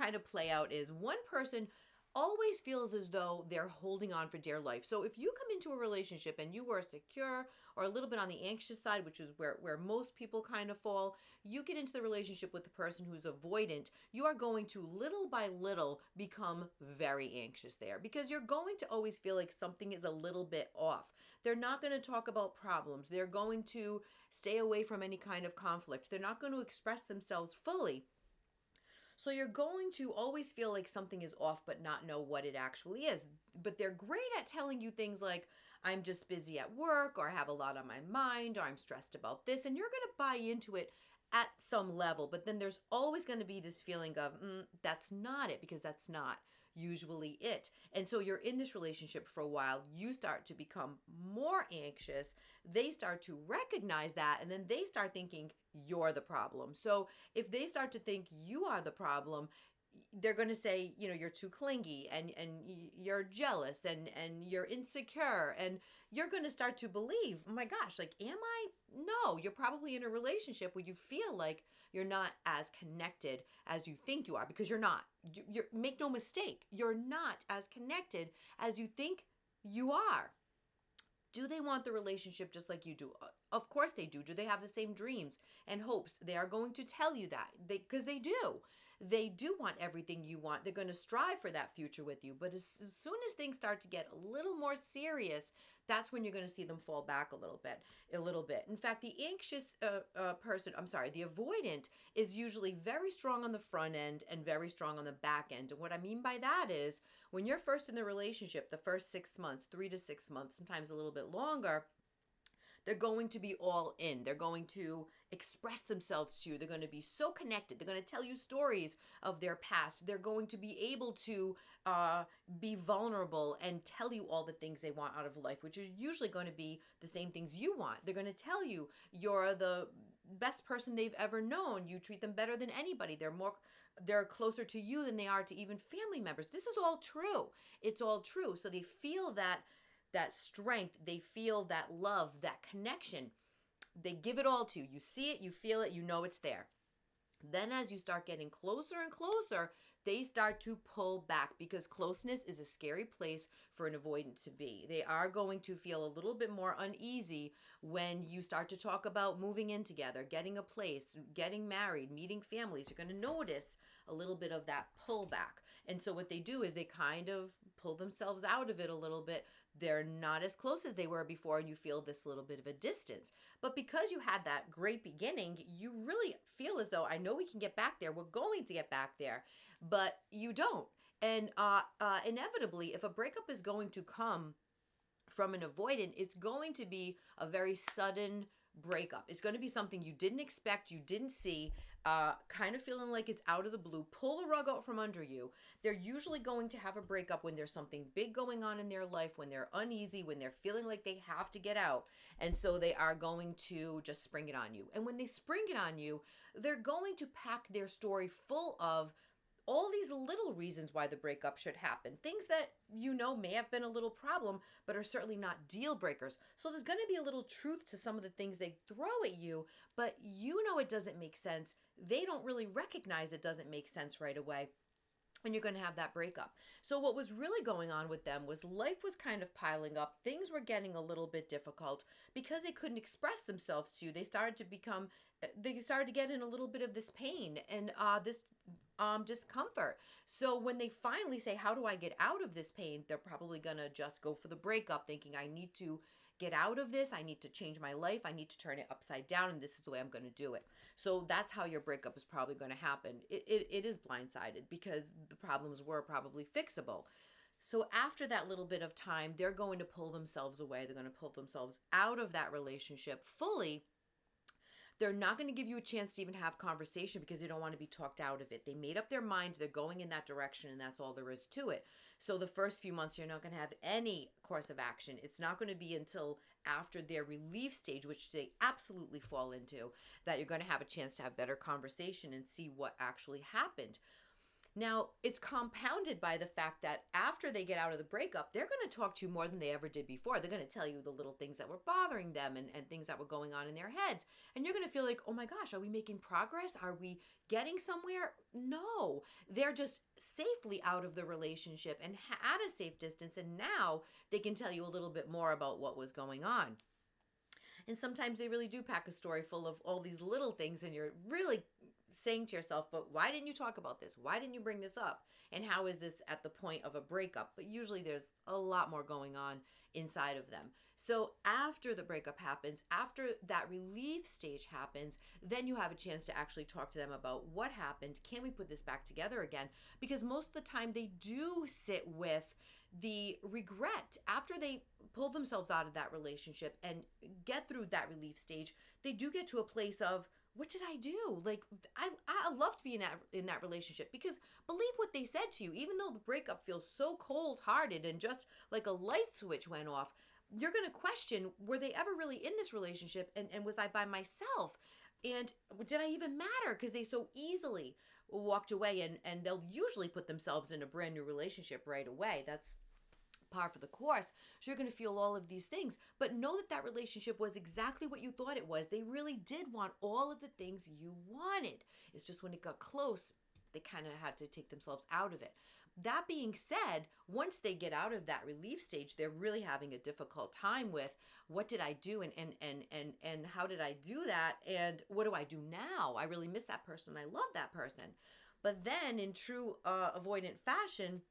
kind of play out is one person always feels as though they're holding on for dear life. So if you come into a relationship and you are secure or a little bit on the anxious side, which is where most people kind of fall, you get into the relationship with the person who's avoidant, you are going to little by little become very anxious there because you're going to always feel like something is a little bit off. They're not going to talk about problems. They're going to stay away from any kind of conflict. They're not going to express themselves fully. So you're going to always feel like something is off, but not know what it actually is. But they're great at telling you things like, I'm just busy at work, or I have a lot on my mind, or I'm stressed about this. And you're going to buy into it at some level. But then there's always going to be this feeling of, that's not it, because that's not usually it. And so you're in this relationship for a while. You start to become more anxious. They start to recognize that. And then they start thinking, you're the problem. So if they start to think you are the problem, they're going to say, you're too clingy and you're jealous and you're insecure, and you're going to start to believe, oh my gosh, like, am I? No, you're probably in a relationship where you feel like you're not as connected as you think you are, because you're not. You're make no mistake, you're not as connected as you think you are. Do they want the relationship just like you do? Of course they do. Do they have the same dreams and hopes? They are going to tell you that, because they do. They do want everything you want. They're going to strive for that future with you. But as soon as things start to get a little more serious, that's when you're going to see them fall back a little bit. In fact, the anxious the avoidant is usually very strong on the front end and very strong on the back end. And what I mean by that is, when you're first in the relationship, the first 6 months, 3 to 6 months, sometimes a little bit longer, they're going to be all in. They're going to express themselves to you. They're going to be so connected. They're going to tell you stories of their past. They're going to be able to be vulnerable and tell you all the things they want out of life, which is usually going to be the same things you want. They're going to tell you you're the best person they've ever known. You treat them better than anybody. They're closer to you than they are to even family members. This is all true. It's all true. So they feel that strength, they feel that love, that connection. They give it all to you. You see it, you feel it, you know it's there. Then as you start getting closer and closer, they start to pull back, because closeness is a scary place for an avoidant to be. They are going to feel a little bit more uneasy when you start to talk about moving in together, getting a place, getting married, meeting families. You're going to notice a little bit of that pullback. And so what they do is they kind of pull themselves out of it a little bit. They're not as close as they were before, and you feel this little bit of a distance. But because you had that great beginning, you really feel as though, I know we can get back there. We're going to get back there. But you don't. And inevitably, if a breakup is going to come from an avoidant, it's going to be a very sudden breakup. It's going to be something you didn't expect, you didn't see, kind of feeling like it's out of the blue. Pull the rug out from under you. They're usually going to have a breakup when there's something big going on in their life, when they're uneasy, when they're feeling like they have to get out. And so they are going to just spring it on you. And when they spring it on you, they're going to pack their story full of all these little reasons why the breakup should happen. Things that may have been a little problem, but are certainly not deal breakers. So there's going to be a little truth to some of the things they throw at you, but it doesn't make sense. They don't really recognize it doesn't make sense right away. And you're going to have that breakup. So what was really going on with them was life was kind of piling up. Things were getting a little bit difficult because they couldn't express themselves to you. They started to get in a little bit of this pain and this discomfort. So when they finally say, how do I get out of this pain? They're probably going to just go for the breakup, thinking, I need to get out of this. I need to change my life. I need to turn it upside down, and this is the way I'm going to do it. So that's how your breakup is probably going to happen. It is blindsided, because the problems were probably fixable. So after that little bit of time, they're going to pull themselves away. They're going to pull themselves out of that relationship fully. They're not going to give you a chance to even have conversation, because they don't want to be talked out of it. They made up their mind. They're going in that direction, and that's all there is to it. So the first few months, you're not going to have any course of action. It's not going to be until after their relief stage, which they absolutely fall into, that you're going to have a chance to have better conversation and see what actually happened. Now, it's compounded by the fact that after they get out of the breakup, they're going to talk to you more than they ever did before. They're going to tell you the little things that were bothering them and things that were going on in their heads. And you're going to feel like, oh my gosh, are we making progress? Are we getting somewhere? No, they're just safely out of the relationship and at a safe distance. And now they can tell you a little bit more about what was going on. And sometimes they really do pack a story full of all these little things, and you're really saying to yourself, but why didn't you talk about this? Why didn't you bring this up? And how is this at the point of a breakup? But usually there's a lot more going on inside of them. So after the breakup happens, after that relief stage happens, then you have a chance to actually talk to them about what happened. Can we put this back together again? Because most of the time they do sit with the regret after they pull themselves out of that relationship and get through that relief stage. They do get to a place of, what did I do? Like, I love to be in that relationship, because believe what they said to you, even though the breakup feels so cold-hearted and just like a light switch went off, you're going to question, were they ever really in this relationship, and was I by myself? And did I even matter? Because they so easily walked away, and they'll usually put themselves in a brand new relationship right away. That's par for the course. So you're going to feel all of these things, but know that that relationship was exactly what you thought it was. They really did want all of the things you wanted. It's just when it got close, they kind of had to take themselves out of it. That being said, once they get out of that relief stage, they're really having a difficult time with, what did I do, and how did I do that, and what do I do now? I really miss that person. I love that person. But then in true avoidant fashion,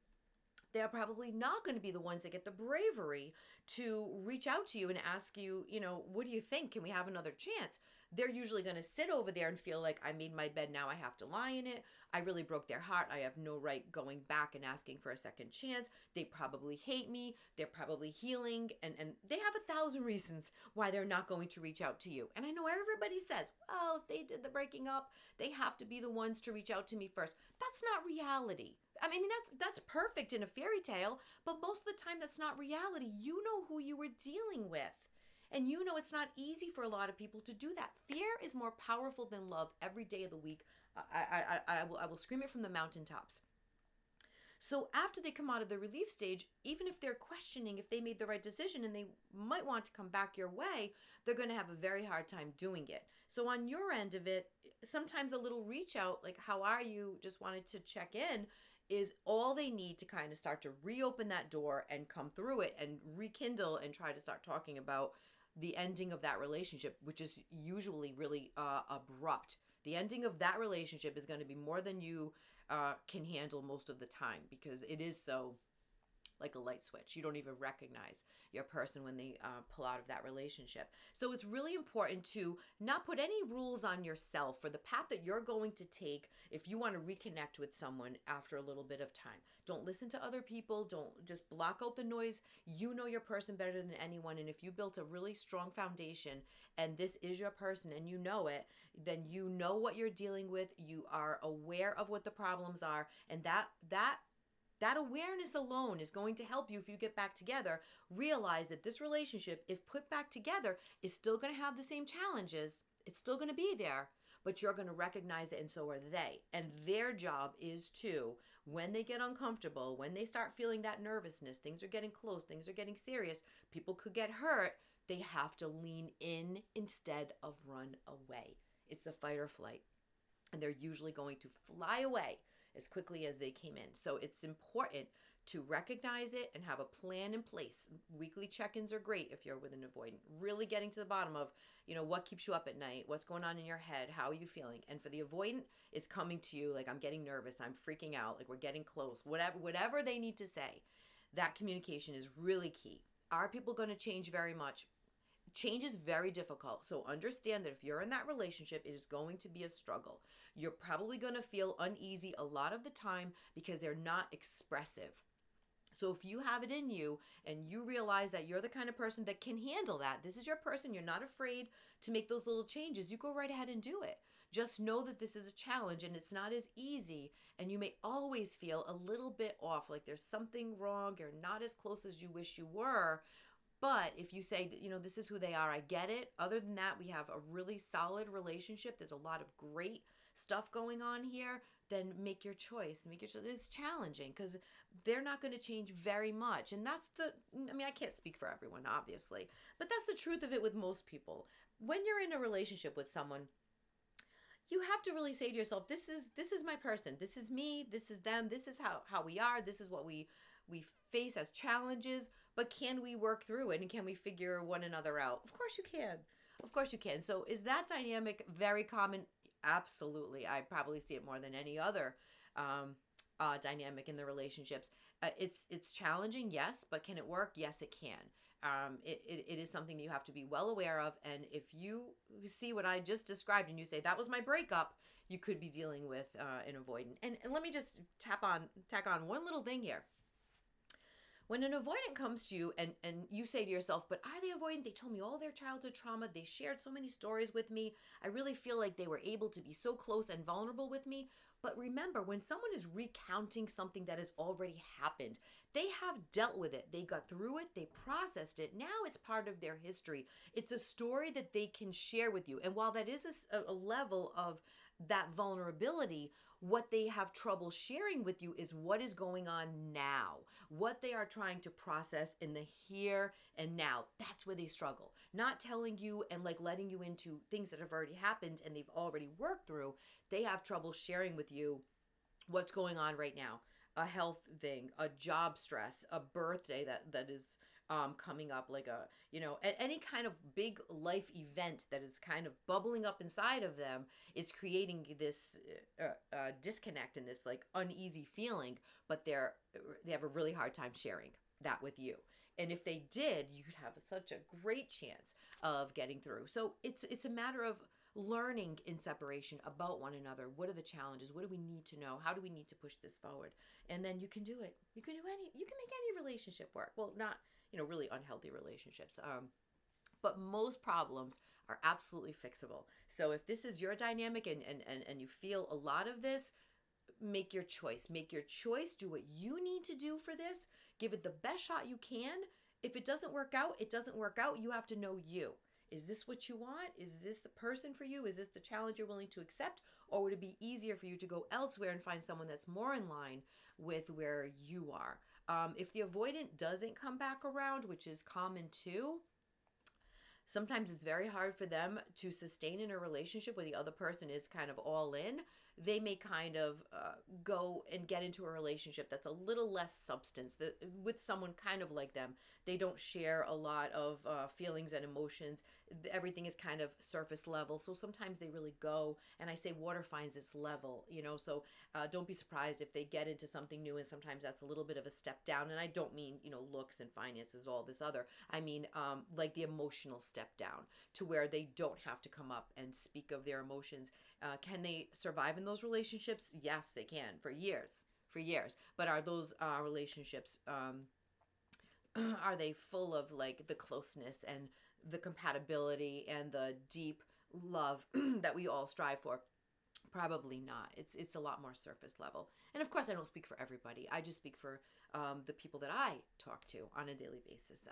they're probably not going to be the ones that get the bravery to reach out to you and ask you, what do you think? Can we have another chance? They're usually going to sit over there and feel like, I made my bed, now I have to lie in it. I really broke their heart. I have no right going back and asking for a second chance. They probably hate me. They're probably healing. And they have 1,000 reasons why they're not going to reach out to you. And I know everybody says, well, if they did the breaking up, they have to be the ones to reach out to me first. That's not reality. I mean, that's perfect in a fairy tale, but most of the time that's not reality. You know who you were dealing with. And it's not easy for a lot of people to do that. Fear is more powerful than love every day of the week. I will scream it from the mountaintops. So after they come out of the relief stage, even if they're questioning if they made the right decision and they might want to come back your way, they're going to have a very hard time doing it. So on your end of it, sometimes a little reach out, like, how are you? Just wanted to check in, is all they need to kind of start to reopen that door and come through it and rekindle and try to start talking about the ending of that relationship, which is usually really abrupt. The ending of that relationship is going to be more than you can handle most of the time, because it is so like a light switch. You don't even recognize your person when they pull out of that relationship. So it's really important to not put any rules on yourself for the path that you're going to take if you want to reconnect with someone after a little bit of time. Don't listen to other people. Don't just block out the noise. You know your person better than anyone. And if you built a really strong foundation and this is your person and you know it, then you know what you're dealing with. You are aware of what the problems are. And that awareness alone is going to help you, if you get back together, realize that this relationship, if put back together, is still going to have the same challenges. It's still going to be there, but you're going to recognize it, and so are they. And their job is to, when they get uncomfortable, when they start feeling that nervousness, things are getting close, things are getting serious, people could get hurt, they have to lean in instead of run away. It's a fight or flight. And they're usually going to fly away as quickly as they came in. So it's important to recognize it and have a plan in place. Weekly check-ins are great if you're with an avoidant. Really getting to the bottom of, what keeps you up at night, what's going on in your head, how are you feeling? And for the avoidant, it's coming to you like, I'm getting nervous, I'm freaking out, like we're getting close, whatever they need to say. That communication is really key. Are people going to change very much? Change is very difficult. So understand that if you're in that relationship, it is going to be a struggle. You're probably going to feel uneasy a lot of the time because they're not expressive. So if you have it in you and you realize that you're the kind of person that can handle that, this is your person, you're not afraid to make those little changes, you go right ahead and do it. Just know that this is a challenge and it's not as easy, and you may always feel a little bit off, like there's something wrong, you're not as close as you wish you were. But if you say, this is who they are, I get it. Other than that, we have a really solid relationship. There's a lot of great stuff going on here. then make your choice. Make your choice. It's challenging because they're not going to change very much. And that's I mean, I can't speak for everyone, obviously, but that's the truth of it with most people. When you're in a relationship with someone, you have to really say to yourself, this is my person. This is me. This is them. This is how we are. This is what we face as challenges, but can we work through it and can we figure one another out? Of course you can. Of course you can. So is that dynamic very common? Absolutely. I probably see it more than any other dynamic in the relationships. It's challenging, yes, but can it work? Yes, it can. It is something that you have to be well aware of. And if you see what I just described and you say, that was my breakup, you could be dealing with an avoidant. And let me just tack on one little thing here. When an avoidant comes to you and you say to yourself, but are they avoidant? They told me all their childhood trauma. They shared so many stories with me. I really feel like they were able to be so close and vulnerable with me. But remember, when someone is recounting something that has already happened, they have dealt with it. They got through it. They processed it. Now it's part of their history. It's a story that they can share with you. And while that is a level of that vulnerability, what they have trouble sharing with you is what is going on now, what they are trying to process in the here and now. That's where they struggle. Not telling you and like letting you into things that have already happened and they've already worked through. They have trouble sharing with you what's going on right now. A health thing, a job stress, a birthday that is coming up, like any kind of big life event that is kind of bubbling up inside of them. It's creating this disconnect and this like uneasy feeling, but they have a really hard time sharing that with you. And if they did, you'd have such a great chance of getting through. So it's a matter of learning in separation about one another. What are the challenges? What do we need to know? How do we need to push this forward? And then you can do it. You can make any relationship work. Well, not, really unhealthy relationships. But most problems are absolutely fixable. So if this is your dynamic and you feel a lot of this, make your choice. Make your choice. Do what you need to do for this. Give it the best shot you can. If it doesn't work out, it doesn't work out. You have to know you. Is this what you want? Is this the person for you? Is this the challenge you're willing to accept? Or would it be easier for you to go elsewhere and find someone that's more in line with where you are? If the avoidant doesn't come back around, which is common too, sometimes it's very hard for them to sustain in a relationship where the other person is kind of all in. They may kind of go and get into a relationship that's a little less substance with someone kind of like them. They don't share a lot of feelings and emotions. Everything is kind of surface level. So sometimes they really go, and I say water finds its level, so don't be surprised if they get into something new, and sometimes that's a little bit of a step down. And I don't mean, looks and finances, all this other. I mean, like the emotional step down to where they don't have to come up and speak of their emotions. Can they survive in those relationships? Yes, they can for years. But are those relationships, are they full of like the closeness and the compatibility and the deep love that we all strive for? Probably not. It's a lot more surface level. And of course, I don't speak for everybody. I just speak for the people that I talk to on a daily basis,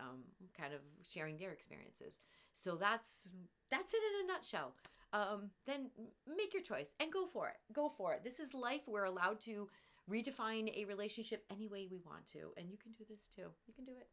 kind of sharing their experiences. So that's it in a nutshell. Then make your choice and go for it. Go for it. This is life. We're allowed to redefine a relationship any way we want to. And you can do this too. You can do it.